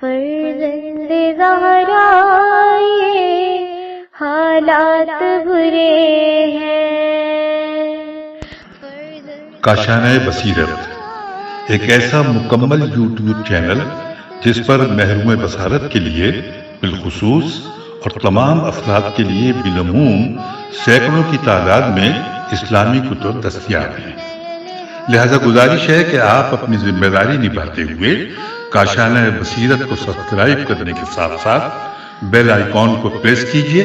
فرزند زہرا یہ حالات برے ہیں۔ کاشانۂ بصیرت ایک ایسا مکمل یوٹیوب چینل جس پر محروم بصارت کے لیے بالخصوص اور تمام افراد کے لیے بالعموم سینکڑوں کی تعداد میں اسلامی کتب دستیاب ہیں۔ لہذا گزارش ہے کہ آپ اپنی ذمہ داری نبھاتے ہوئے کاشانۂ بصیرت کو سبسکرائب کرنے کے ساتھ ساتھ بیل آئیکن کو پریس کیجیے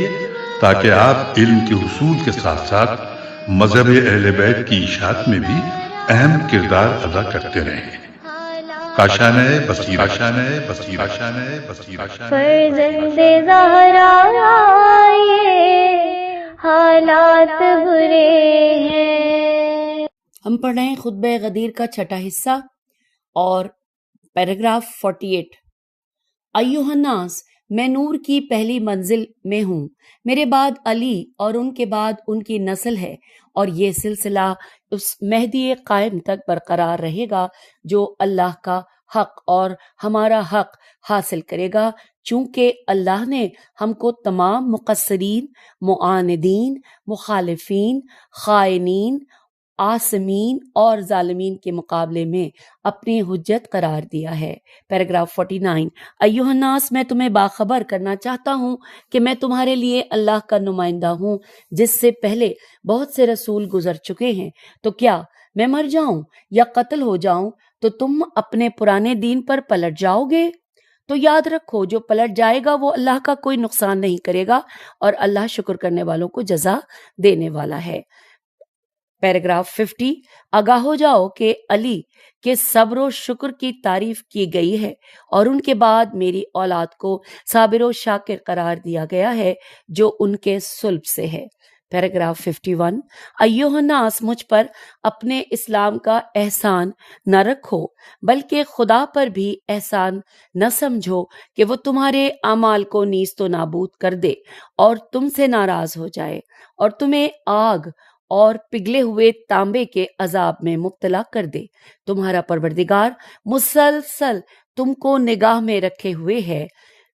تاکہ آپ علم کے حصول کے ساتھ ساتھ مذہب اہل بیت کی اشاعت میں بھی اہم کردار ادا کرتے رہیں۔ کاشانۂ بصیرت، کاشانۂ بصیرت، کاشانۂ بصیرت۔ فرزند زہرا یہ حالات برے ہیں۔ ہم پڑھ رہے ہیں خطبہ غدیر کا چھٹا حصہ اور پیراگراف 48۔ ایھا الناس، میں نور کی پہلی منزل میں ہوں، میرے بعد علی اور ان کے بعد ان کی نسل ہے، اور یہ سلسلہ اس مہدی قائم تک برقرار رہے گا جو اللہ کا حق اور ہمارا حق حاصل کرے گا، چونکہ اللہ نے ہم کو تمام مقصرین، معاندین، مخالفین، خائنین، عاصمین اور ظالمین کے مقابلے میں اپنی حجت قرار دیا ہے۔ پیراگراف 49۔ ایھا الناس، میں تمہیں باخبر کرنا چاہتا ہوں کہ میں تمہارے لیے اللہ کا نمائندہ ہوں، جس سے پہلے بہت سے رسول گزر چکے ہیں، تو کیا میں مر جاؤں یا قتل ہو جاؤں تو تم اپنے پرانے دین پر پلٹ جاؤ گے؟ تو یاد رکھو، جو پلٹ جائے گا وہ اللہ کا کوئی نقصان نہیں کرے گا، اور اللہ شکر کرنے والوں کو جزا دینے والا ہے۔ پیراگراف 50۔ آگاہ ہو جاؤ کہ علی کے صبر و شکر کی تعریف کی گئی ہے، اور ان کے بعد میری اولاد کو صابر و شاکر قرار دیا گیا ہے جو ان کے صلب سے ہے۔ پیراگراف 51۔ ایھا الناس، مجھ پر اپنے اسلام کا احسان نہ رکھو، بلکہ خدا پر بھی احسان نہ سمجھو کہ وہ تمہارے اعمال کو نیست و نابود کر دے اور تم سے ناراض ہو جائے، اور تمہیں آگ اور پگھلے ہوئے تانبے کے عذاب میں مبتلا کر دے۔ تمہارا پروردگار مسلسل تم کو نگاہ میں رکھے ہوئے ہے۔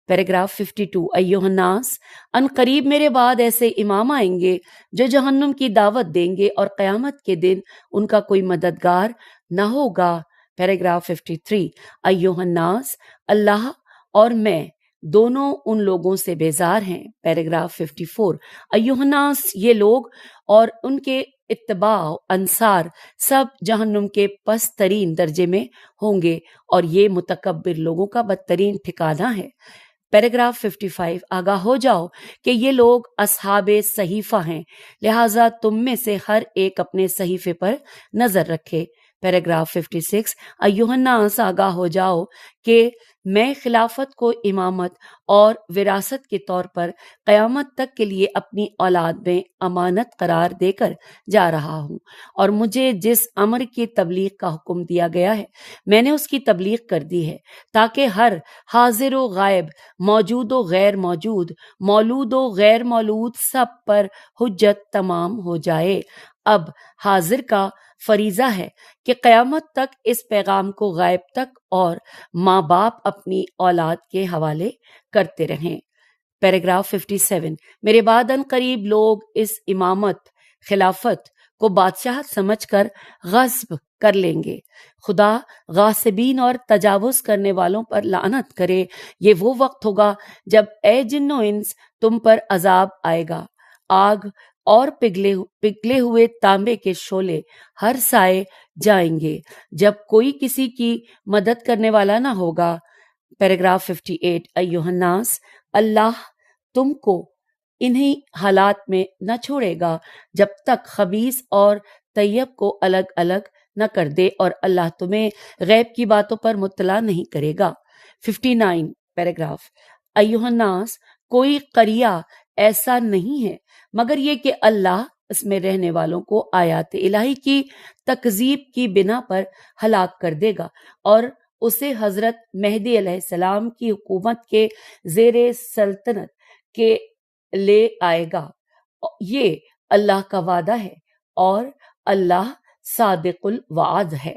پیراگراف 52۔ ایھا الناس، ان قریب میرے بعد ایسے امام آئیں گے جو جہنم کی دعوت دیں گے، اور قیامت کے دن ان کا کوئی مددگار نہ ہوگا۔ پیراگراف 53۔ ایھا الناس، اللہ اور میں دونوں ان لوگوں سے بیزار ہیں۔ پیراگراف 54۔ ایھا الناس، یہ لوگ اور ان کے اتباع انصار سب جہنم کے پست ترین درجے میں ہوں گے، اور یہ متکبر لوگوں کا بدترین ٹھکانہ ہے۔ پیراگراف 55۔ آگاہ ہو جاؤ کہ یہ لوگ اصحاب صحیفہ ہیں، لہٰذا تم میں سے ہر ایک اپنے صحیفے پر نظر رکھے۔ پیراگراف 56۔ ایھا الناس، آگاہ ہو جاؤ کہ میں خلافت کو امامت اور وراثت کے طور پر قیامت تک کے لیے اپنی اولاد میں امانت قرار دے کر جا رہا ہوں، اور مجھے جس امر کی تبلیغ کا حکم دیا گیا ہے میں نے اس کی تبلیغ کر دی ہے، تاکہ ہر حاضر و غائب، موجود و غیر موجود، مولود و غیر مولود، سب پر حجت تمام ہو جائے۔ اب حاضر کا فریضہ ہے کہ قیامت تک اس پیغام کو غائب تک اور ماں باپ اپنی اولاد کے حوالے کرتے رہیں۔ پیراگراف 57۔ میرے بعد ان قریب لوگ اس امامت، خلافت کو بادشاہت سمجھ کر غصب کر لیں گے۔ خدا غاصبین اور تجاوز کرنے والوں پر لعنت کرے۔ یہ وہ وقت ہوگا جب اے جن و انس تم پر عذاب آئے گا، آگ اور پگھلے ہوئے تانبے کے شعلے ہر سائے جائیں گے، جب کوئی کسی کی مدد کرنے والا نہ ہوگا۔ پیراگراف 58۔ ایھا الناس، اللہ تم کو انہی حالات میں نہ چھوڑے گا جب تک خبیث اور طیب کو الگ الگ نہ کر دے، اور اللہ تمہیں غیب کی باتوں پر مطلع نہیں کرے گا۔ 59۔ پیراگراف۔ ایھا الناس، کوئی قریہ ایسا نہیں ہے مگر یہ کہ اللہ اس میں رہنے والوں کو آیات الہی کی تکذیب کی بنا پر ہلاک کر دے گا، اور اسے حضرت مہدی علیہ السلام کی حکومت کے زیر سلطنت کے لے آئے گا۔ یہ اللہ کا وعدہ ہے، اور اللہ صادق الوعد ہے۔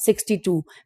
62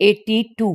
82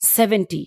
70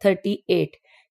38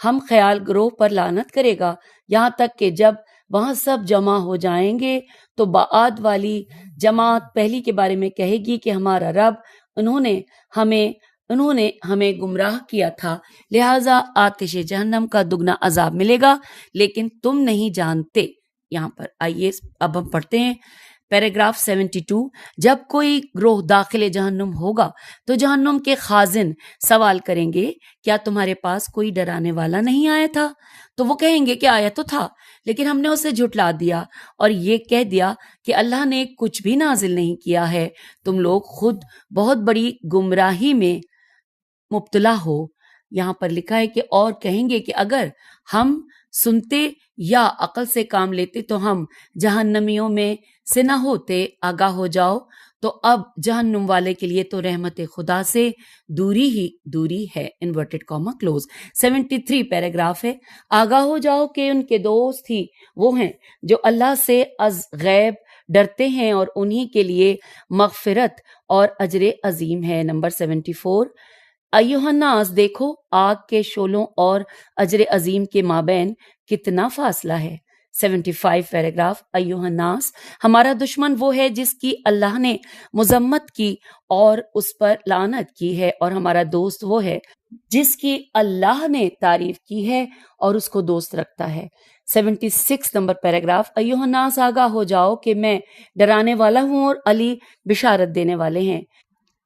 ہم خیال گروہ پر لعنت کرے گا، یہاں تک کہ جب وہاں سب جمع ہو جائیں گے تو بعد والی جماعت پہلی کے بارے میں کہے گی کہ ہمارا رب انہوں نے ہمیں گمراہ کیا تھا، لہٰذا آتش جہنم کا دگنا عذاب ملے گا، لیکن تم نہیں جانتے۔ یہاں پر آئیے اب ہم پڑھتے ہیں پیراگراف 72۔ جب کوئی گروہ داخل جہنم ہوگا تو جہنم کے خازن سوال کریں گے، کیا تمہارے پاس کوئی ڈرانے والا نہیں آیا تھا؟ تو وہ کہیں گے کہ آیا تو تھا، لیکن ہم نے اسے جھٹلا دیا اور یہ کہہ دیا کہ اللہ نے کچھ بھی نازل نہیں کیا ہے، تم لوگ خود بہت بڑی گمراہی میں مبتلا ہو۔ یہاں پر لکھا ہے کہ اور کہیں گے کہ اگر ہم سنتے یا عقل سے کام لیتے تو ہم جہنمیوں میں سے نہ ہوتے، آگاہ ہو جاؤ۔ تو اب جہنم والے کے لیے تو رحمت خدا سے دوری ہی دوری ہے، انورٹڈ کاما کلوز۔ 73 پیراگراف ہے، آگاہ ہو جاؤ کہ ان کے دوست ہی وہ ہیں جو اللہ سے از غیب ڈرتے ہیں اور انہی کے لیے مغفرت اور اجر عظیم ہے۔ نمبر 74، ایھا الناس، دیکھو آگ کے شعلوں اور اجر عظیم کے مابین کتنا فاصلہ ہے۔ 75 پیراگراف، ایھا الناس، ہمارا دشمن وہ ہے جس کی اللہ نے مذمت کی اور اس پر لعنت کی ہے، اور ہمارا دوست وہ ہے جس کی اللہ نے تعریف کی ہے اور اس کو دوست رکھتا ہے۔ 76 نمبر پیراگراف، ایھا الناس، آگاہ ہو جاؤ کہ میں ڈرانے والا ہوں اور علی بشارت دینے والے ہیں۔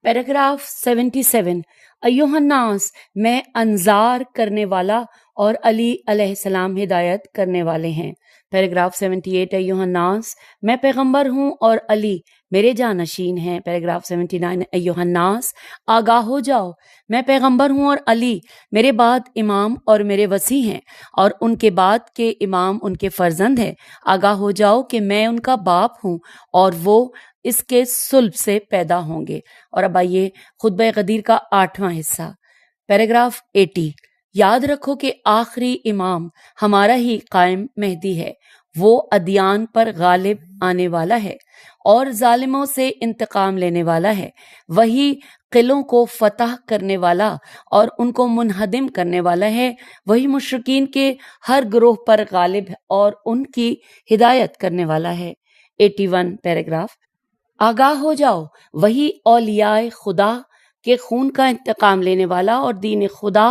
پیراگراف 77، ایھا الناس، میں انذار کرنے والا اور علی علیہ السلام ہدایت کرنے والے ہیں۔ پیراگراف 78، ایھا الناس، میں پیغمبر ہوں اور علی میرے جانشین ہیں۔ پیراگراف 79، ایھا الناس، آگاہ ہو جاؤ، میں پیغمبر ہوں اور علی میرے بعد امام اور میرے وصی ہیں، اور ان کے بعد کے امام ان کے فرزند ہیں۔ آگاہ ہو جاؤ کہ میں ان کا باپ ہوں اور وہ اس کے صلب سے پیدا ہوں گے۔ اور اب آئیے خطبہ غدیر کا 8واں حصہ، پیراگراف 80۔ یاد رکھو کہ آخری امام ہمارا ہی قائم مہدی ہے، وہ ادیان پر غالب آنے والا ہے اور ظالموں سے انتقام لینے والا ہے، وہی قلعوں کو فتح کرنے والا اور ان کو منہدم کرنے والا ہے، وہی مشرکین کے ہر گروہ پر غالب ہے اور ان کی ہدایت کرنے والا ہے۔ 81 پیراگراف، آگاہ ہو جاؤ، وہی اولیاء خدا کے خون کا انتقام لینے والا اور دین خدا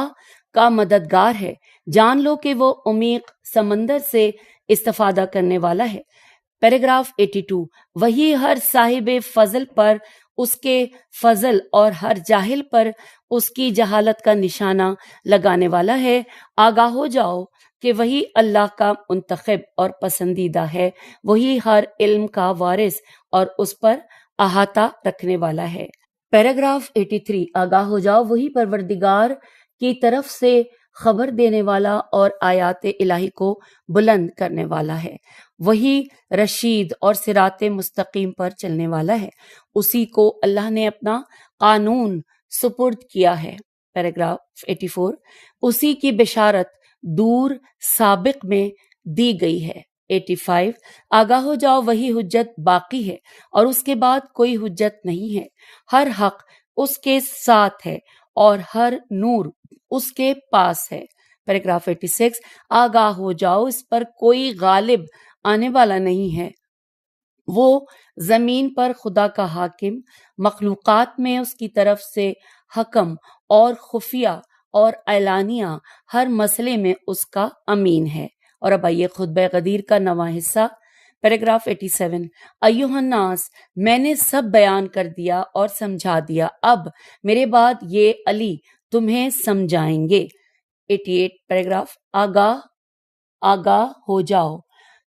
کا مددگار ہے، جان لو کہ وہ عمیق سمندر سے استفادہ کرنے والا ہے۔ پیراگراف 82، وہی ہر صاحب فضل پر اس کے فضل اور ہر جاہل پر اس کی جہالت کا نشانہ لگانے والا ہے۔ آگاہ ہو جاؤ کہ وہی اللہ کا منتخب اور پسندیدہ ہے، وہی ہر علم کا وارث اور اس پر احاطہ رکھنے والا ہے۔ پیراگراف 83، آگاہ ہو جاؤ، وہی پروردگار کی طرف سے خبر دینے والا اور آیات الہی کو بلند کرنے والا ہے، وہی رشید اور صراط مستقیم پر چلنے والا ہے، اسی کو اللہ نے اپنا قانون سپرد کیا ہے۔ پیراگراف 84، اسی کی بشارت دور سابق میں دی گئی ہے۔ 85، آگاہ ہو جاؤ، وہی حجت باقی ہے اور اس کے بعد کوئی حجت نہیں ہے، ہر حق اس کے ساتھ ہے اور ہر نور اس کے پاس ہے۔ پیراگراف 86، آگاہ ہو جاؤ، اس پر کوئی غالب آنے والا نہیں ہے، وہ زمین پر خدا کا حاکم، مخلوقات میں اس کی طرف سے حکم اور خفیہ اور اعلانیہ ہر مسئلے میں اس کا امین ہے۔ اور اب آئیے خطبہ غدیر کا 9واں حصہ، پیراگراف 87، ایھا الناس، میں نے سب بیان کر دیا اور سمجھا دیا، اب میرے بعد یہ علی تمہیں سمجھائیں گے۔ 88 پیراگراف، آگاہ ہو جاؤ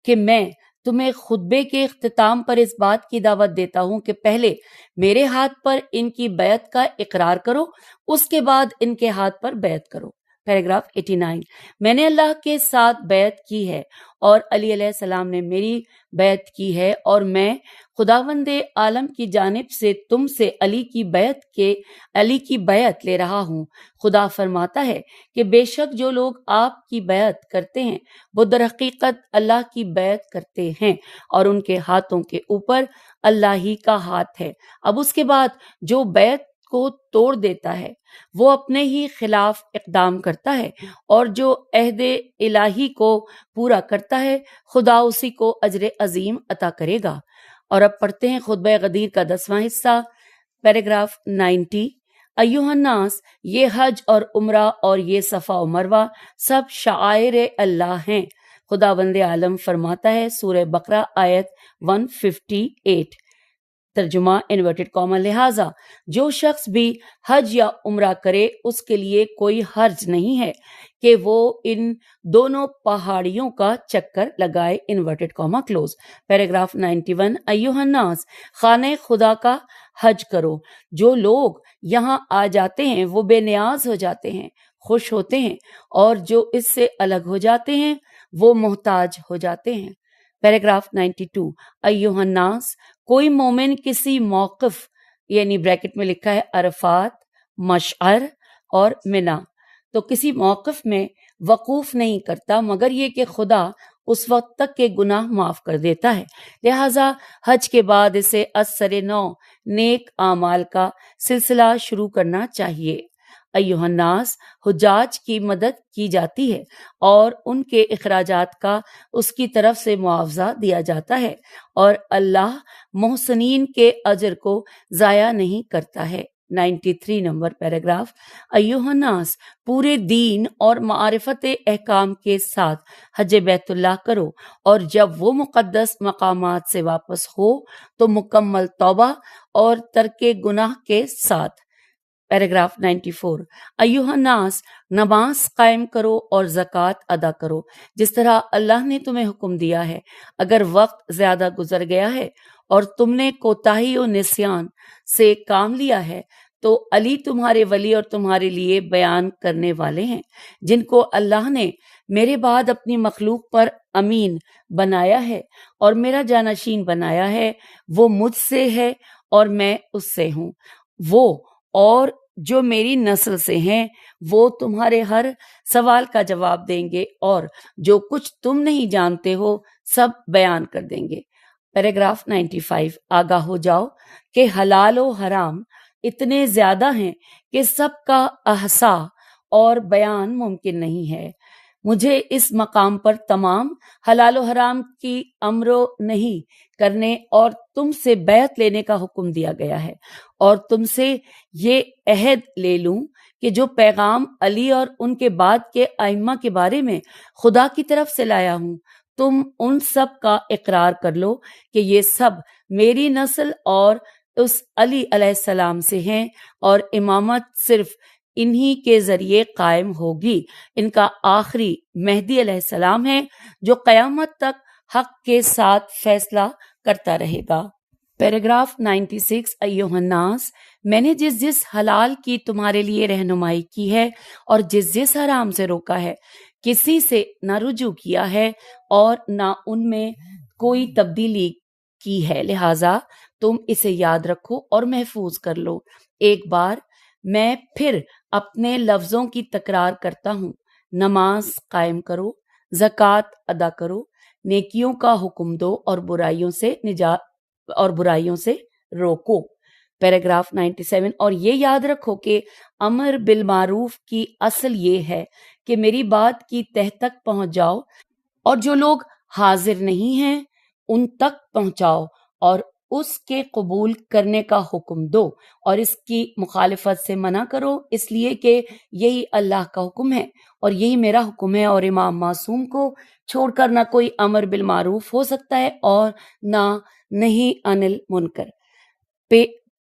کہ میں تمہیں خطبے کے اختتام پر اس بات کی دعوت دیتا ہوں کہ پہلے میرے ہاتھ پر ان کی بیعت کا اقرار کرو، اس کے بعد ان کے ہاتھ پر بیعت کرو۔ پیراگراف 89، میں نے اللہ کے ساتھ بیعت کی ہے اور علی علیہ السلام نے میری بیعت کی ہے، اور میں خداوند عالم کی جانب سے تم سے علی کی بیعت لے رہا ہوں۔ خدا فرماتا ہے کہ بے شک جو لوگ آپ کی بیعت کرتے ہیں وہ در حقیقت اللہ کی بیعت کرتے ہیں، اور ان کے ہاتھوں کے اوپر اللہ ہی کا ہاتھ ہے۔ اب اس کے بعد جو بیعت کو توڑ دیتا ہے وہ اپنے ہی خلاف اقدام کرتا ہے، اور جو عہد الہی کو پورا کرتا ہے خدا اسی کو اجر عظیم عطا کرے گا۔ اور اب پڑھتے ہیں خطبہ غدیر کا 10واں حصہ، پیراگراف 90۔ ایھا الناس، یہ حج اور عمرہ اور یہ صفا و مروہ سب شعائر اللہ ہیں۔ خداوند عالم فرماتا ہے، سورہ بقرہ آیت 158، ترجمہ انورٹڈ کاما، لہٰذا جو شخص بھی حج یا عمرہ کرے اس کے لیے کوئی حرج نہیں ہے کہ وہ ان دونوں پہاڑیوں کا چکر لگائے، انورٹڈ کاما کلوز۔ پیراگراف 91، ایھا الناس، خانہ خدا کا حج کرو۔ جو لوگ یہاں آ جاتے ہیں وہ بے نیاز ہو جاتے ہیں، خوش ہوتے ہیں، اور جو اس سے الگ ہو جاتے ہیں وہ محتاج ہو جاتے ہیں۔ پیراگراف 92، ایھا الناس، کوئی مومن کسی موقف یعنی بریکٹ میں لکھا ہے عرفات، مشعر اور منا، تو کسی موقف میں وقوف نہیں کرتا مگر یہ کہ خدا اس وقت تک کے گناہ معاف کر دیتا ہے، لہٰذا حج کے بعد اسے از نو نیک اعمال کا سلسلہ شروع کرنا چاہیے۔ ایھا الناس، حجاج کی مدد کی جاتی ہے اور ان کے اخراجات کا اس کی طرف سے معاوضہ دیا جاتا ہے، اور اللہ محسنین کے اجر کو ضائع نہیں کرتا ہے۔ 93 نمبر پیراگراف، ایھا الناس، پورے دین اور معرفت احکام کے ساتھ حج بیت اللہ کرو، اور جب وہ مقدس مقامات سے واپس ہو تو مکمل توبہ اور ترک گناہ کے ساتھ۔ پیراگراف 94، ایھا الناس، نماز قائم کرو اور زکوٰۃ ادا کرو جس طرح اللہ نے تمہیں حکم دیا ہے۔ اگر وقت زیادہ گزر گیا ہے اور تم نے کوتاہی و نسیان سے کام لیا ہے تو علی تمہارے ولی اور تمہارے لیے بیان کرنے والے ہیں، جن کو اللہ نے میرے بعد اپنی مخلوق پر امین بنایا ہے اور میرا جانشین بنایا ہے۔ وہ مجھ سے ہے اور میں اس سے ہوں۔ وہ اور جو میری نسل سے ہیں وہ تمہارے ہر سوال کا جواب دیں گے، اور جو کچھ تم نہیں جانتے ہو سب بیان کر دیں گے۔ پیراگراف 95، آگاہ ہو جاؤ کہ حلال و حرام اتنے زیادہ ہیں کہ سب کا احصاء اور بیان ممکن نہیں ہے۔ مجھے اس مقام پر تمام حلال و حرام کی امر و نہی کرنے اور تم سے بیعت لینے کا حکم دیا گیا ہے، اور تم سے یہ عہد لے لوں کہ جو پیغام علی اور ان کے بعد کے ائمہ کے بارے میں خدا کی طرف سے لایا ہوں، تم ان سب کا اقرار کر لو کہ یہ سب میری نسل اور اس علی علیہ السلام سے ہیں، اور امامت صرف انہی کے ذریعے قائم ہوگی۔ ان کا آخری مہدی علیہ السلام ہے جو قیامت تک حق کے ساتھ فیصلہ کرتا رہے گا۔ پیراگراف 96، ایھا الناس، میں نے جس جس حلال کی تمہارے لیے رہنمائی کی ہے اور جس جس حرام سے روکا ہے، کسی سے نہ رجوع کیا ہے اور نہ ان میں کوئی تبدیلی کی ہے، لہٰذا تم اسے یاد رکھو اور محفوظ کر لو۔ ایک بار میں پھر اپنے لفظوں کی تکرار کرتا ہوں، نماز قائم کرو، زکوٰۃ ادا کرو، نیکیوں کا حکم دو اور برائیوں سے روکو۔ پیراگراف 97، اور یہ یاد رکھو کہ امر بالمعروف کی اصل یہ ہے کہ میری بات کی تہ تک پہنچ جاؤ، اور جو لوگ حاضر نہیں ہیں ان تک پہنچاؤ اور اس کے قبول کرنے کا حکم دو اور اس کی مخالفت سے منع کرو، اس لیے کہ یہی اللہ کا حکم ہے اور یہی میرا حکم ہے، اور امام معصوم کو چھوڑ کر نہ کوئی امر بالمعروف ہو سکتا ہے اور نہ نہیں عن المنکر۔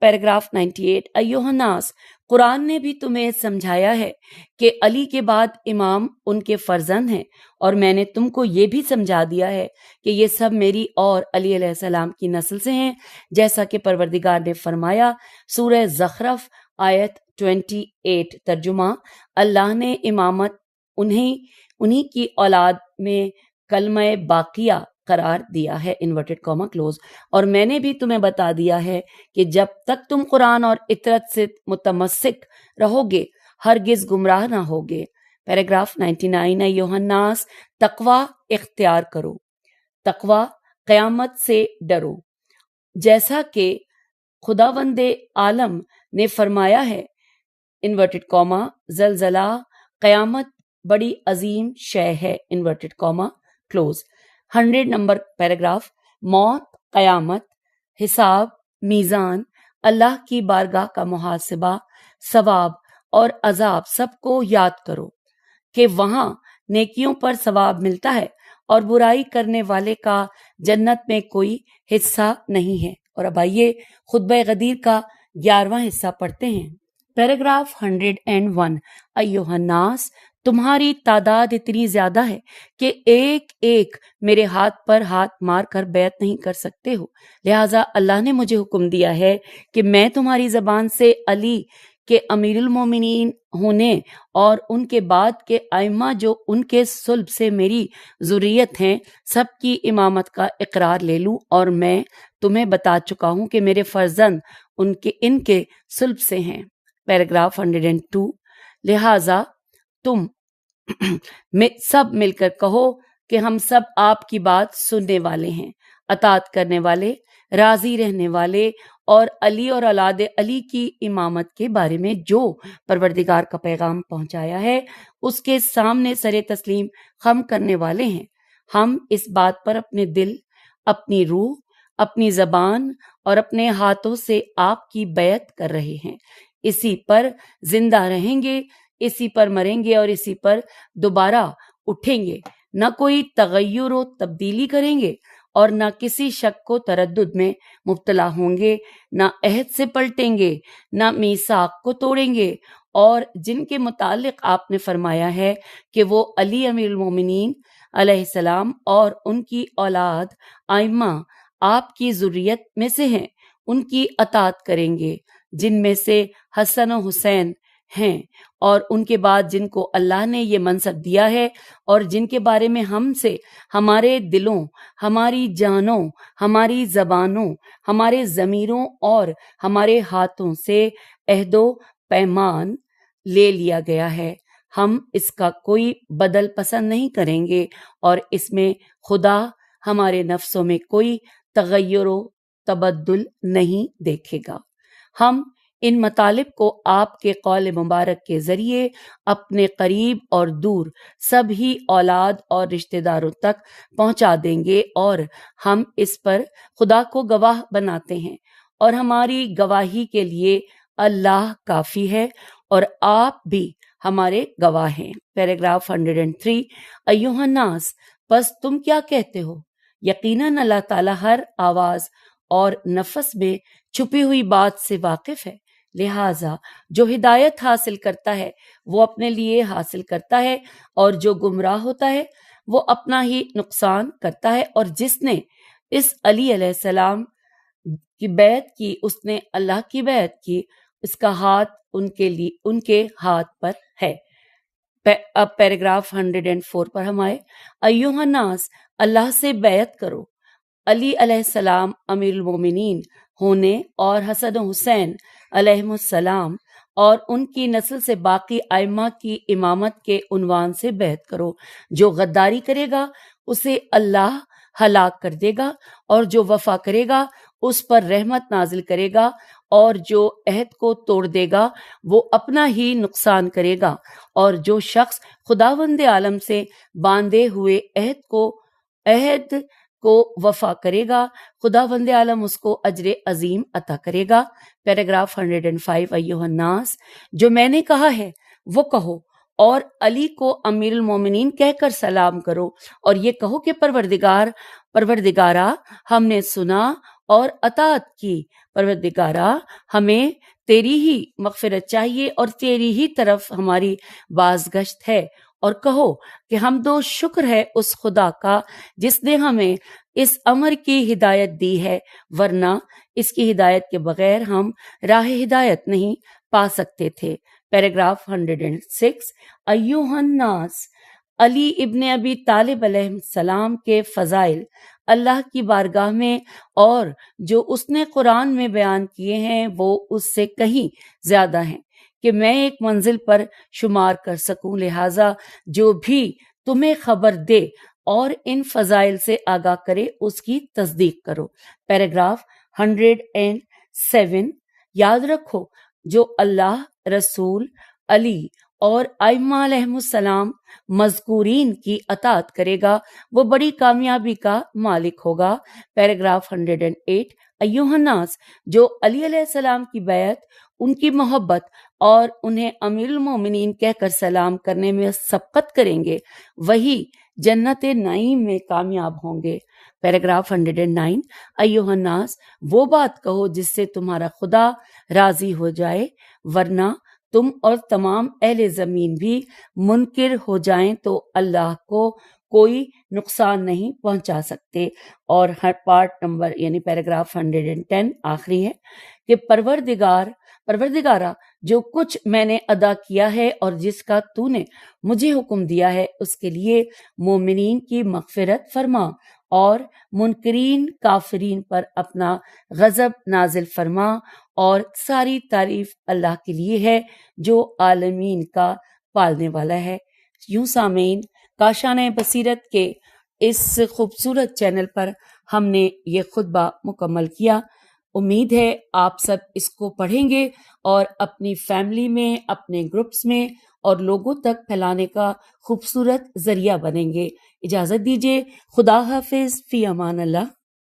پیراگراف 98، ایھا الناس، قرآن نے بھی تمہیں سمجھایا ہے کہ علی کے بعد امام ان کے فرزند ہیں، اور میں نے تم کو یہ بھی سمجھا دیا ہے کہ یہ سب میری اور علی علیہ السلام کی نسل سے ہیں، جیسا کہ پروردگار نے فرمایا، سورہ زخرف آیت 28، ترجمہ، اللہ نے امامت انہی کی اولاد میں کلمہ باقیہ قرار دیا ہے، انورٹڈ کاما کلوز، اور میں نے بھی تمہیں بتا دیا ہے کہ جب تک تم قرآن اور اطرت سے متمسک رہو گے ہرگز گمراہ نہ ہوگے۔ پیراگراف 99، ایھا الناس، تقوی اختیار کرو، تقوی قیامت سے ڈرو، جیسا کہ خداوند عالم نے فرمایا ہے انورٹڈ کاما زلزلہ قیامت بڑی عظیم شے ہے inverted comma close. 100 number paragraph. موت، قیامت، حساب، میزان، اللہ کی بارگاہ کا محاسبہ، ثواب اور عذاب سب کو یاد کرو کہ وہاں نیکیوں پر ثواب ملتا ہے اور برائی کرنے والے کا جنت میں کوئی حصہ نہیں ہے. اور اب آئیے خطبہ غدیر کا 11واں حصہ پڑھتے ہیں. پیراگراف 101. ایھا الناس، تمہاری تعداد اتنی زیادہ ہے کہ ایک ایک میرے ہاتھ پر ہاتھ مار کر بیعت نہیں کر سکتے ہو، لہٰذا اللہ نے مجھے حکم دیا ہے کہ میں تمہاری زبان سے علی کے امیر المومنین ہونے اور ان کے بعد کے ائمہ جو ان کے صلب سے میری ذریت ہیں سب کی امامت کا اقرار لے لوں، اور میں تمہیں بتا چکا ہوں کہ میرے فرزند ان کے صلب سے ہیں. پیراگراف 102. لہٰذا تم سب مل کر کہو کہ ہم سب آپ کی بات سننے والے ہیں، اطاعت کرنے والے، راضی رہنے والے، اور علی اور اولاد علی کی امامت کے بارے میں جو پروردگار کا پیغام پہنچایا ہے اس کے سامنے سر تسلیم خم کرنے والے ہیں. ہم اس بات پر اپنے دل، اپنی روح، اپنی زبان اور اپنے ہاتھوں سے آپ کی بیعت کر رہے ہیں. اسی پر زندہ رہیں گے، اسی پر مریں گے اور اسی پر دوبارہ اٹھیں گے. نہ کوئی تغیر و تبدیلی کریں گے اور نہ کسی شک و تردد میں مبتلا ہوں گے، نہ عہد سے پلٹیں گے، نہ میثاق کو توڑیں گے، اور جن کے متعلق آپ نے فرمایا ہے کہ وہ علی امیر المومنین علیہ السلام اور ان کی اولاد ائمہ آپ کی ذریت میں سے ہیں، ان کی اطاعت کریں گے، جن میں سے حسن و حسین ہیں، اور ان کے بعد جن کو اللہ نے یہ منصب دیا ہے اور جن کے بارے میں ہم سے ہمارے دلوں، ہماری جانوں، ہماری زبانوں، ہمارے ضمیروں اور ہمارے ہاتھوں سے عہد و پیمان لے لیا گیا ہے. ہم اس کا کوئی بدل پسند نہیں کریں گے اور اس میں خدا ہمارے نفسوں میں کوئی تغیر و تبدل نہیں دیکھے گا. ہم ان مطالب کو آپ کے قول مبارک کے ذریعے اپنے قریب اور دور سبھی اولاد اور رشتہ داروں تک پہنچا دیں گے، اور ہم اس پر خدا کو گواہ بناتے ہیں، اور ہماری گواہی کے لیے اللہ کافی ہے اور آپ بھی ہمارے گواہ ہیں. پیراگراف 103. ایھا الناس، پس تم کیا کہتے ہو؟ یقیناً اللہ تعالیٰ ہر آواز اور نفس میں چھپی ہوئی بات سے واقف ہے، لہٰذا جو ہدایت حاصل کرتا ہے وہ اپنے لیے حاصل کرتا ہے، اور جو گمراہ ہوتا ہے وہ اپنا ہی نقصان کرتا ہے. اور جس نے اس علی علیہ السلام کی بیعت کی اس نے اللہ کی بیعت کی، اس کا ہاتھ ان کے ہاتھ پر ہے. اب پیراگراف 104 پر ہم آئے. ایھا الناس، اللہ سے بیعت کرو. علی علیہ السلام امیر المومنین ہونے اور حسن و حسین علیہم السلام اور ان کی نسل سے باقی ائمہ کی امامت کے عنوان سے بیعت کرو. جو غداری کرے گا اسے اللہ ہلاک کر دے گا، اور جو وفا کرے گا اس پر رحمت نازل کرے گا، اور جو عہد کو توڑ دے گا وہ اپنا ہی نقصان کرے گا، اور جو شخص خداوند عالم سے باندھے ہوئے عہد کو وفا کرے گا خداوند عالم اس کو اجر عظیم عطا کرے گا. پیراگراف 105. ایھا الناس، جو میں نے کہا ہے وہ کہو، اور علی کو امیر المومنین کہہ کر سلام کرو، اور یہ کہو کہ پروردگارا ہم نے سنا اور اطاعت کی. پروردگارا ہمیں تیری ہی مغفرت چاہیے اور تیری ہی طرف ہماری بازگشت ہے، اور کہو کہ حمد و شکر ہے اس خدا کا جس نے ہمیں اس امر کی ہدایت دی ہے، ورنہ اس کی ہدایت کے بغیر ہم راہ ہدایت نہیں پا سکتے تھے. پیراگراف 106. ایھا الناس، علی ابن ابی طالب علیہ السلام کے فضائل اللہ کی بارگاہ میں اور جو اس نے قرآن میں بیان کیے ہیں وہ اس سے کہیں زیادہ ہیں کہ میں ایک منزل پر شمار کر سکوں. لہٰذا جو بھی تمہیں خبر دے اور ان فضائل سے آگاہ کرے اس کی تصدیق کرو. پیراگراف 107. یاد رکھو جو اللہ، رسول، علی اور ائمہ علیہم السلام مذکورین کی اطاعت کرے گا وہ بڑی کامیابی کا مالک ہوگا۔ پیراگراف 108 ایھا الناس، جو علی علیہ السلام کی بیعت، ان کی محبت اور انہیں امیر المومنین کہہ کر سلام کرنے میں سبقت کریں گے وہی جنت نعیم میں کامیاب ہوں گے۔ پیراگراف 109 ایھا الناس، وہ بات کہو جس سے تمہارا خدا راضی ہو جائے، ورنہ تم اور تمام اہل زمین بھی منکر ہو جائیں تو اللہ کو کوئی نقصان نہیں پہنچا سکتے۔ اور ہر پارٹ نمبر یعنی پیراگراف 110 آخری ہے کہ پروردگارا، جو کچھ میں نے ادا کیا ہے اور جس کا تو نے مجھے حکم دیا ہے اس کے لیے مومنین کی مغفرت فرما اور منکرین کافرین پر اپنا غضب نازل فرما، اور ساری تعریف اللہ کے لیے ہے جو عالمین کا پالنے والا ہے۔ یوں سامعین، کاشانہ بصیرت کے اس خوبصورت چینل پر ہم نے یہ خطبہ مکمل کیا۔ امید ہے آپ سب اس کو پڑھیں گے اور اپنی فیملی میں، اپنے گروپس میں اور لوگوں تک پھیلانے کا خوبصورت ذریعہ بنیں گے۔ اجازت دیجیے، خدا حافظ، فی امان اللہ۔